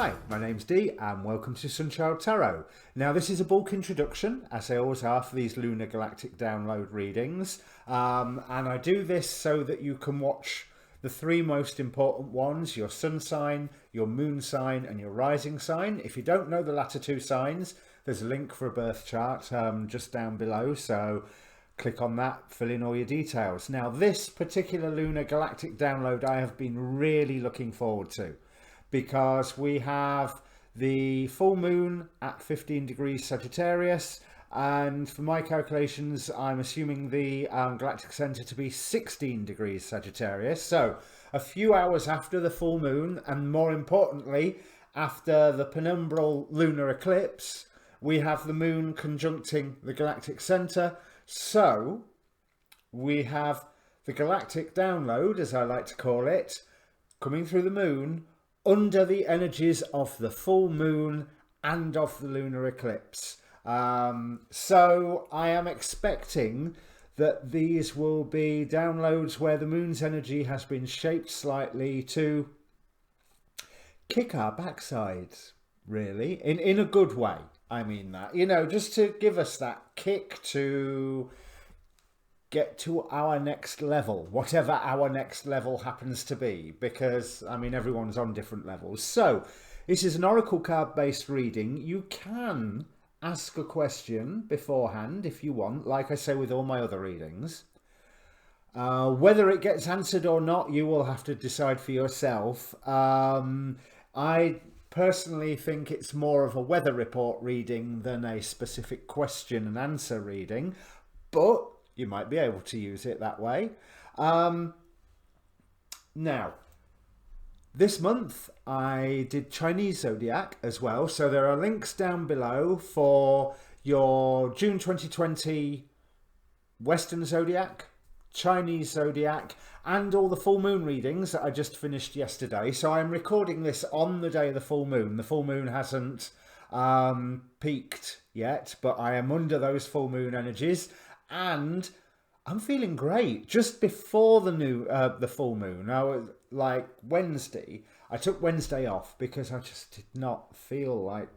Hi, my name's Dee and welcome to Untitled Tarot. Now this is a bulk introduction, as they always are for these Lunar Galactic download readings, and I do this so that you can watch the three most important ones: your sun sign, your moon sign and your rising sign. If you don't know the latter two signs, there's a link for a birth chart just down below, so click on that, fill in all your details. Now this particular Lunar Galactic download I have been really looking forward to, because we have the full moon at 15 degrees Sagittarius, and for my calculations I'm assuming the galactic center to be 16 degrees Sagittarius, so a few hours after the full moon, and more importantly after the penumbral lunar eclipse, we have the moon conjuncting the galactic center. So we have the galactic download, as I like to call it, coming through the moon under the energies of the full moon and of the lunar eclipse. So I am expecting that these will be downloads where the moon's energy has been shaped slightly to kick our backsides, really, in a good way. I mean that, you know, just to give us that kick to get to our next level, whatever our next level happens to be, because I mean everyone's on different levels. So this is an oracle card based reading. You can ask a question beforehand if you want, like I say with all my other readings. Whether it gets answered or not, you will have to decide for yourself. I personally think it's more of a weather report reading than a specific question and answer reading, but you might be able to use it that way. Now, this month I did Chinese zodiac as well, so there are links down below for your June 2020 Western zodiac, Chinese zodiac, and all the full moon readings that I just finished yesterday. So I'm recording this on the day of the full moon. The full moon hasn't peaked yet, but I am under those full moon energies, and I'm feeling great. Just before the full moon, I was like Wednesday. I took Wednesday off because I just did not feel like.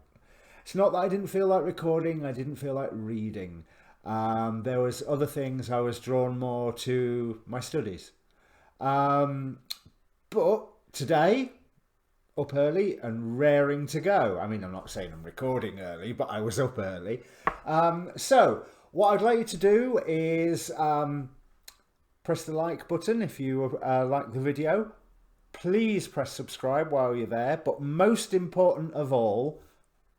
It's not that I didn't feel like recording. I didn't feel like reading. There was other things. I was drawn more to my studies. But today, up early and raring to go. I mean, I'm not saying I'm recording early, but I was up early. So what I'd like you to do is press the like button if you like the video. Please press subscribe while you're there. But most important of all,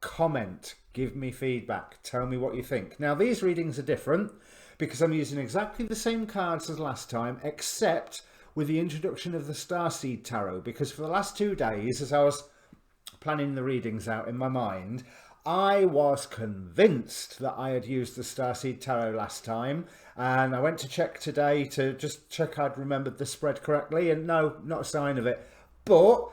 comment. Give me feedback. Tell me what you think. Now, these readings are different because I'm using exactly the same cards as last time, except with the introduction of the Starseed Tarot, because for the last 2 days, as I was planning the readings out in my mind, I was convinced that I had used the Starseed Tarot last time, and I went to check today to just check I'd remembered the spread correctly, and no, not a sign of it. But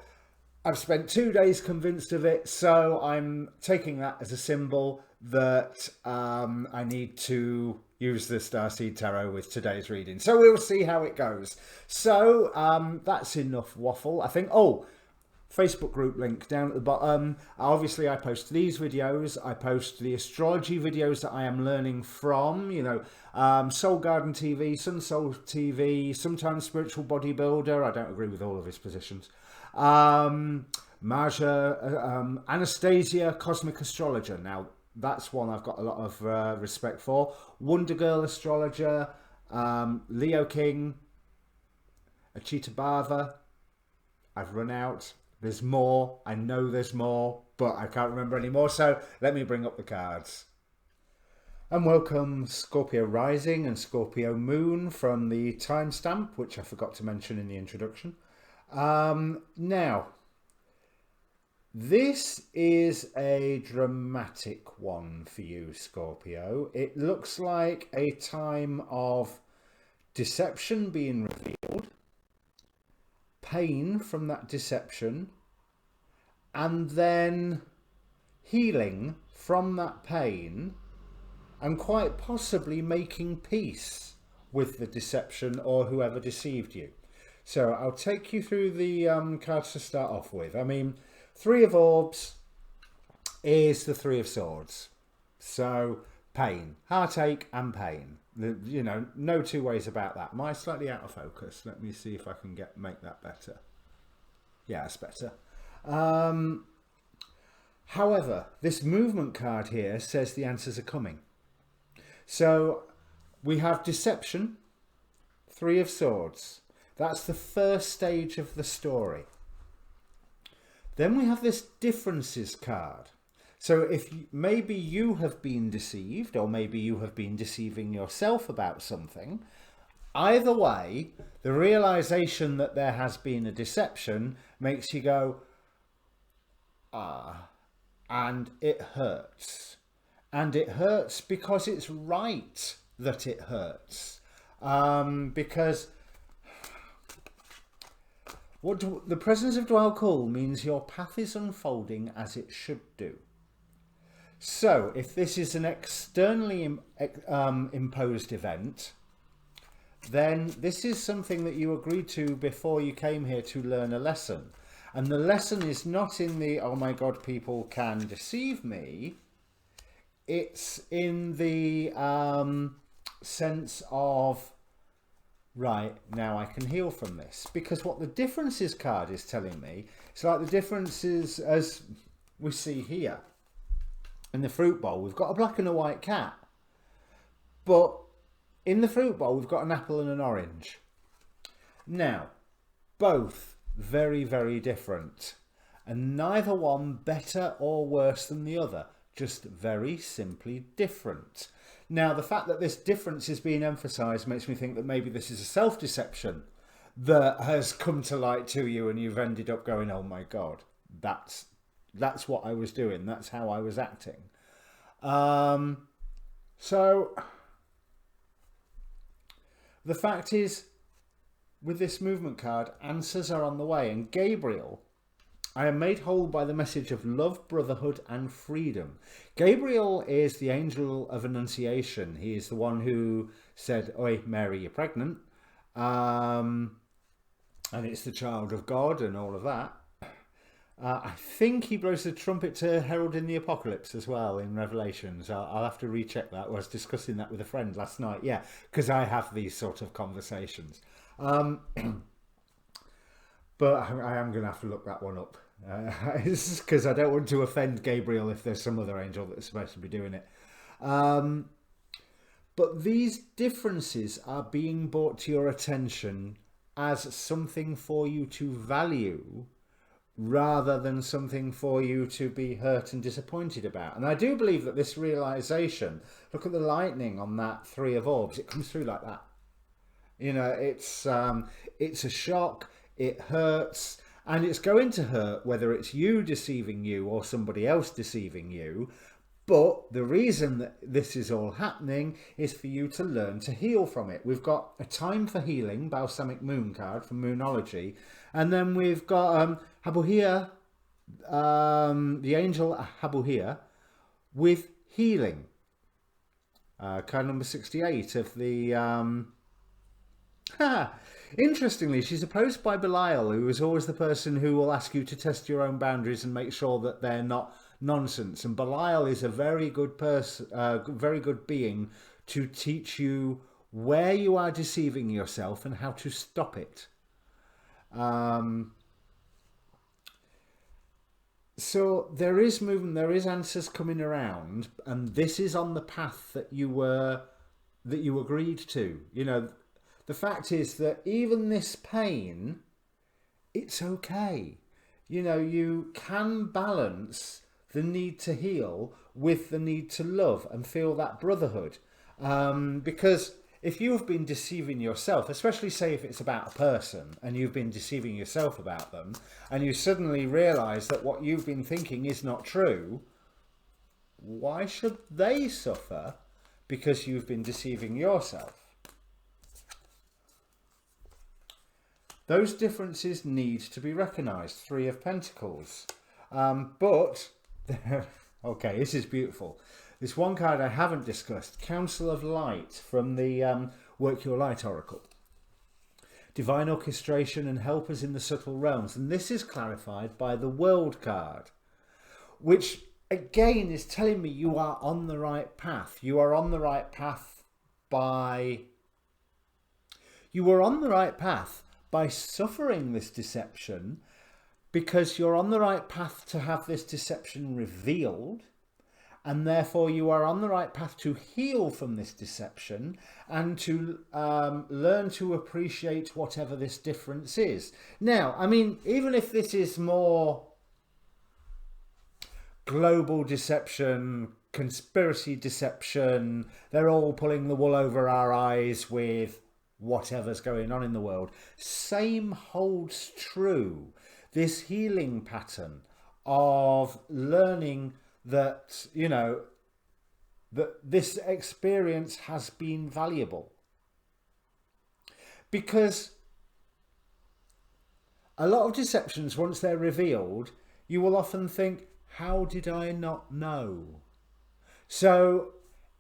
I've spent 2 days convinced of it, so I'm taking that as a symbol that I need to use the Starseed Tarot with today's reading. So we'll see how it goes. So that's enough waffle, I think. Oh, Facebook group link down at the bottom. Obviously I post these videos. I post the astrology videos that I am learning from, you know, Soul Garden TV, Sun Soul TV, sometimes Spiritual Bodybuilder. I don't agree with all of his positions. Marja, Anastasia, Cosmic Astrologer. Now that's one I've got a lot of respect for. Wonder Girl Astrologer, Leo King, Achita Bava. I've run out. There's more. I know there's more, but I can't remember anymore. So let me bring up the cards. And welcome Scorpio Rising and Scorpio Moon from the timestamp, which I forgot to mention in the introduction. Now, this is a dramatic one for you, Scorpio. It looks like a time of deception being revealed, pain from that deception, and then healing from that pain, and quite possibly making peace with the deception or whoever deceived you. So I'll take you through the cards to start off with. I mean, Three of Orbs is the Three of Swords. So pain, heartache and pain. You know, no two ways about that. Am I slightly out of focus? Let me see if I can make that better. Yeah, it's better. However, this movement card here says the answers are coming. So we have deception, Three of Swords. That's the first stage of the story. Then we have this differences card. So if maybe you have been deceived, or maybe you have been deceiving yourself about something, either way, the realization that there has been a deception makes you go, ah, and it hurts. And it hurts because it's right that it hurts. Because the presence of Dwell Cool means your path is unfolding as it should do. So if this is an externally imposed event, then this is something that you agreed to before you came here to learn a lesson. And the lesson is not in the, oh my God, people can deceive me. It's in the sense of, right, now I can heal from this. Because what the differences card is telling me, it's like the differences as we see here. In the fruit bowl, we've got a black and a white cat. But in the fruit bowl, we've got an apple and an orange. Now, both very, very different. And neither one better or worse than the other. Just very simply different. Now, the fact that this difference is being emphasised makes me think that maybe this is a self-deception that has come to light to you and you've ended up going, oh my God, that's what I was doing. That's how I was acting. So the fact is, with this movement card, answers are on the way. And Gabriel, I am made whole by the message of love, brotherhood and freedom. Gabriel is the angel of Annunciation. He is the one who said, oi, Mary, you're pregnant. And it's the child of God and all of that. I think he blows the trumpet to heralding the apocalypse as well in Revelations. I'll have to recheck that. I was discussing that with a friend last night. Yeah, because I have these sort of conversations. But I am going to have to look that one up. Because I don't want to offend Gabriel if there's some other angel that's supposed to be doing it. But these differences are being brought to your attention as something for you to value, rather than something for you to be hurt and disappointed about. And I do believe that this realization, look at the lightning on that Three of Orbs, it comes through like that. You know, it's a shock, it hurts, and it's going to hurt whether it's you deceiving you or somebody else deceiving you. But the reason that this is all happening is for you to learn to heal from it. We've got a time for healing, Balsamic Moon card from Moonology. And then we've got Habuhia, the angel Habuhia, with healing. Card number 68 of the... Interestingly, she's opposed by Belial, who is always the person who will ask you to test your own boundaries and make sure that they're not nonsense. And Belial is a very good person, very good being to teach you where you are deceiving yourself and how to stop it. So there is movement, there is answers coming around, and this is on the path that you agreed to. You know, the fact is that even this pain, it's okay. You know, you can balance the need to heal with the need to love and feel that brotherhood. Because if you've been deceiving yourself, especially say if it's about a person and you've been deceiving yourself about them, and you suddenly realise that what you've been thinking is not true, why should they suffer because you've been deceiving yourself? Those differences need to be recognised. Three of Pentacles. But, okay, this is beautiful. This one card I haven't discussed, Council of Light from the Work Your Light Oracle. divine orchestration and helpers in the subtle realms. And this is clarified by the World card, which again is telling me you are on the right path. You are on the right path by suffering this deception, because you're on the right path to have this deception revealed, and therefore you are on the right path to heal from this deception and to learn to appreciate whatever this difference is. Now, I mean, even if this is more global deception, conspiracy deception, they're all pulling the wool over our eyes with whatever's going on in the world, same holds true. This healing pattern of learning that, you know, that this experience has been valuable. Because a lot of deceptions, once they're revealed, you will often think, how did I not know? So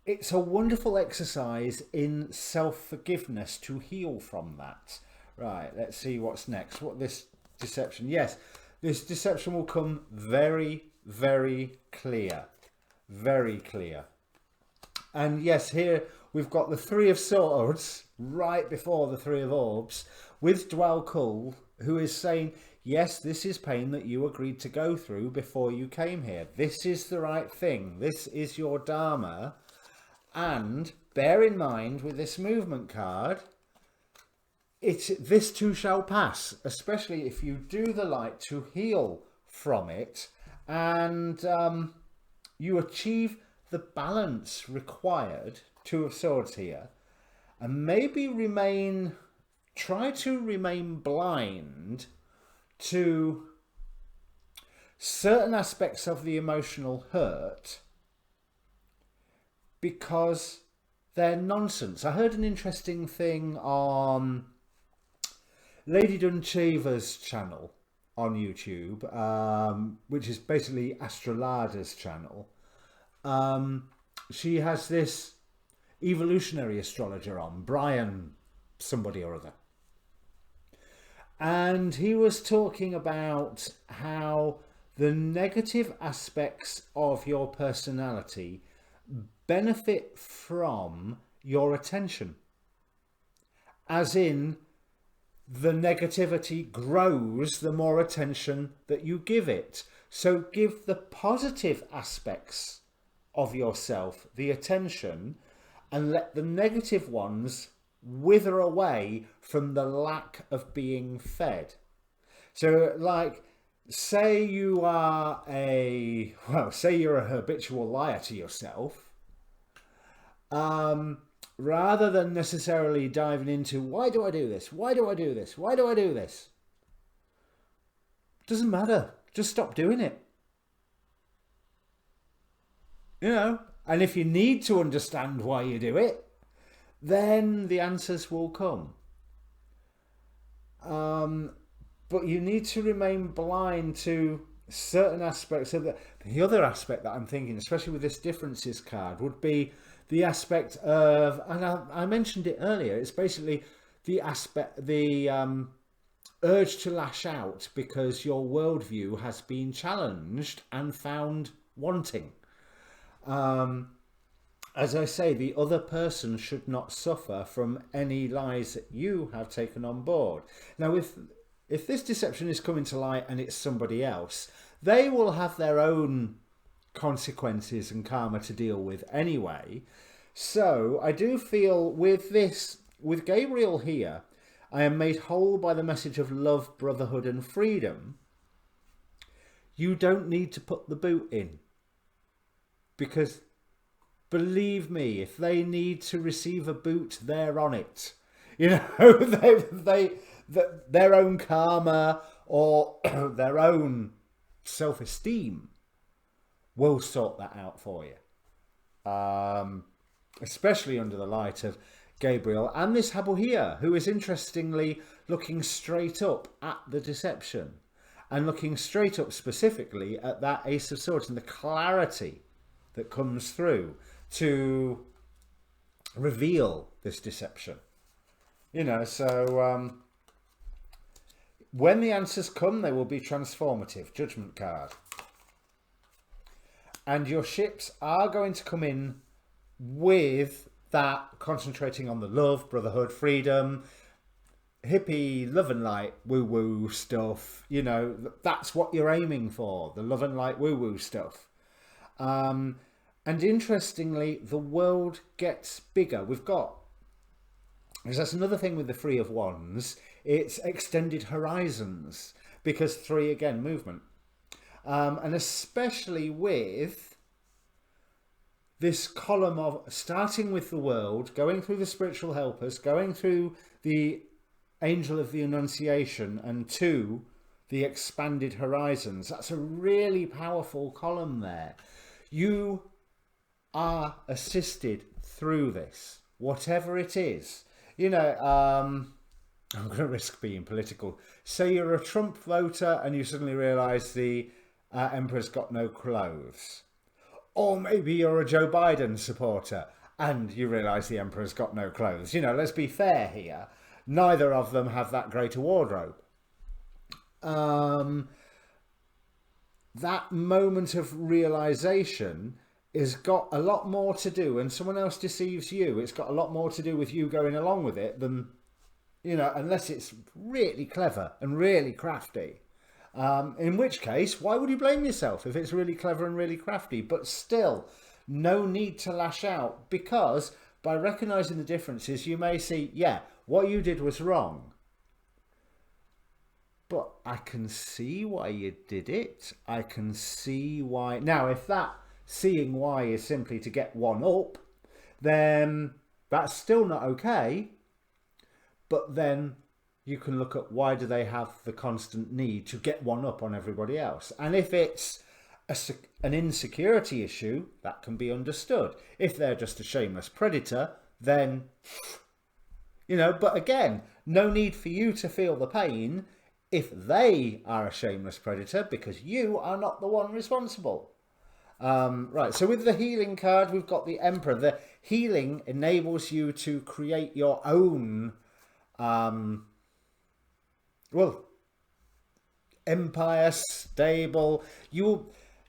it's a wonderful exercise in self-forgiveness to heal from that. Right, let's see what's next. What this deception, yes, this deception will come very, very clear. Very clear. And yes, here we've got the Three of Swords right before the Three of Orbs with Dwell Kul, who is saying, yes, this is pain that you agreed to go through before you came here. This is the right thing. This is your Dharma. And bear in mind with this movement card, this too shall pass, especially if you do the light to heal from it and you achieve the balance required, Two of Swords here, and maybe try to remain blind to certain aspects of the emotional hurt because they're nonsense. I heard an interesting thing on Lady Duncheva's channel on YouTube, which is basically Astrolada's channel. She has this evolutionary astrologer on, Brian somebody or other. And he was talking about how the negative aspects of your personality benefit from your attention. As in, the negativity grows the more attention that you give it. So give the positive aspects of yourself the attention and let the negative ones wither away from the lack of being fed. So like, say you're a habitual liar to yourself, rather than necessarily diving into, why do I do this? Why do I do this? Why do I do this? Doesn't matter. Just stop doing it. You know, and if you need to understand why you do it, then the answers will come. But you need to remain blind to certain aspects of the other aspect that I'm thinking, especially with this differences card, would be the aspect of, and I mentioned it earlier, it's basically the urge to lash out because your worldview has been challenged and found wanting. As I say, the other person should not suffer from any lies that you have taken on board. Now, if this deception is coming to light and it's somebody else, they will have their own consequences and karma to deal with anyway. So I do feel with Gabriel here, I am made whole by the message of love, brotherhood and freedom. You don't need to put the boot in, because believe me, if they need to receive a boot, they're on it. You know, their own karma or their own self-esteem will sort that out for you. Especially under the light of Gabriel and this Habuhia, who is interestingly looking straight up at the deception and looking straight up specifically at that Ace of Swords and the clarity that comes through to reveal this deception. You know, so when the answers come, they will be transformative. Judgment card. And your ships are going to come in with that concentrating on the love, brotherhood, freedom, hippie, love and light, woo-woo stuff. You know, that's what you're aiming for, the love and light, woo-woo stuff. And interestingly, the world gets bigger. Because that's another thing with the Three of Wands, it's extended horizons, because 3, again, movement. And especially with this column of starting with the world, going through the spiritual helpers, going through the angel of the Annunciation, and 2, the expanded horizons. That's a really powerful column there. You are assisted through this, whatever it is. You know, I'm going to risk being political. Say you're a Trump voter and you suddenly realise the Emperor's got no clothes. Or maybe you're a Joe Biden supporter and you realise the Emperor's got no clothes. You know, let's be fair here. Neither of them have that great a wardrobe. That moment of realisation has got a lot more to do, and someone else deceives you, it's got a lot more to do with you going along with it than, you know, unless it's really clever and really crafty. In which case, why would you blame yourself if it's really clever and really crafty? But still, no need to lash out, because by recognising the differences, you may see, yeah, what you did was wrong. But I can see why you did it. I can see why. Now, if that seeing why is simply to get one up, then that's still not okay. But then you can look at why do they have the constant need to get one up on everybody else. And if it's an insecurity issue, that can be understood. If they're just a shameless predator, then, you know, but again, no need for you to feel the pain if they are a shameless predator, because you are not the one responsible. Right, so with the healing card, we've got the Emperor. The healing enables you to create your own, empire, stable. You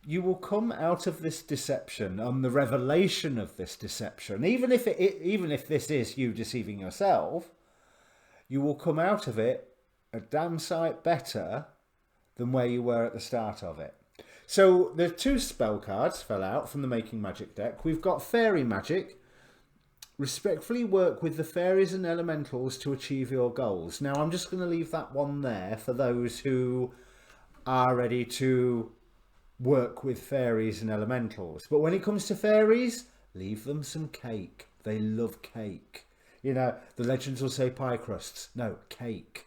will come out of this deception on the revelation of this deception. Even if this is you deceiving yourself, you will come out of it a damn sight better than where you were at the start of it. So the 2 spell cards fell out from the Making Magic deck. We've got Fairy Magic. Respectfully work with the fairies and elementals to achieve your goals. Now, I'm just going to leave that one there for those who are ready to work with fairies and elementals. But when it comes to fairies, leave them some cake. They love cake. You know, the legends will say pie crusts. No, cake.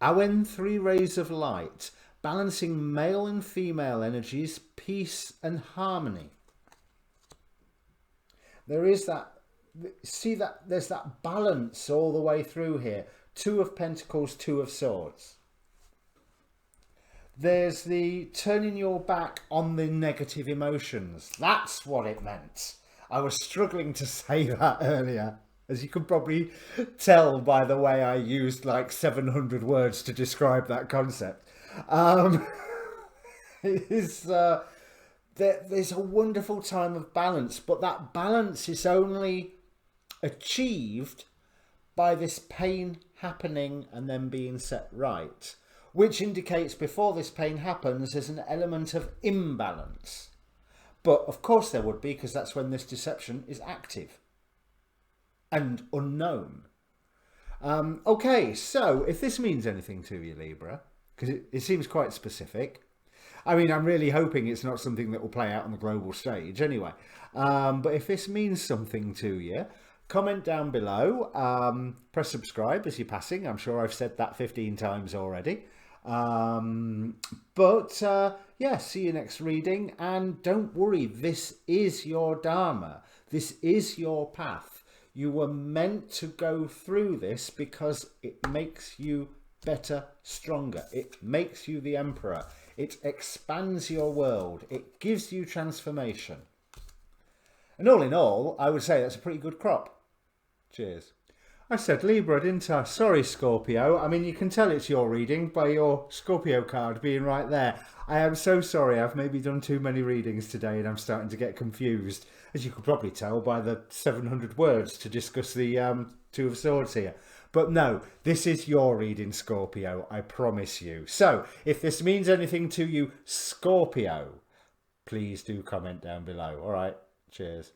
Awen 3 rays of light, balancing male and female energies, peace and harmony. There is that, see that there's that balance all the way through here. 2 of Pentacles, 2 of Swords. There's the turning your back on the negative emotions. That's what it meant. I was struggling to say that earlier, as you can probably tell by the way I used like 700 words to describe that concept. There's a wonderful time of balance, but that balance is only achieved by this pain happening and then being set right, which indicates before this pain happens there's an element of imbalance. But of course there would be, because that's when this deception is active and unknown. Okay, so if this means anything to you, Libra, because it seems quite specific. I mean, I'm really hoping it's not something that will play out on the global stage anyway. But if this means something to you, comment down below. Press subscribe as you're passing. I'm sure I've said that 15 times already. Yeah, see you next reading. And don't worry, this is your Dharma. This is your path. You were meant to go through this because it makes you better, stronger. It makes you the Emperor. It expands your world. It gives you transformation. And all in all, I would say that's a pretty good crop. Cheers. I said Libra, didn't I? Sorry, Scorpio. I mean, you can tell it's your reading by your Scorpio card being right there. I am so sorry. I've maybe done too many readings today and I'm starting to get confused. As you could probably tell by the 700 words to discuss the Two of Swords here. But no, this is your reading, Scorpio. I promise you. So, if this means anything to you, Scorpio, please do comment down below. All right. Cheers.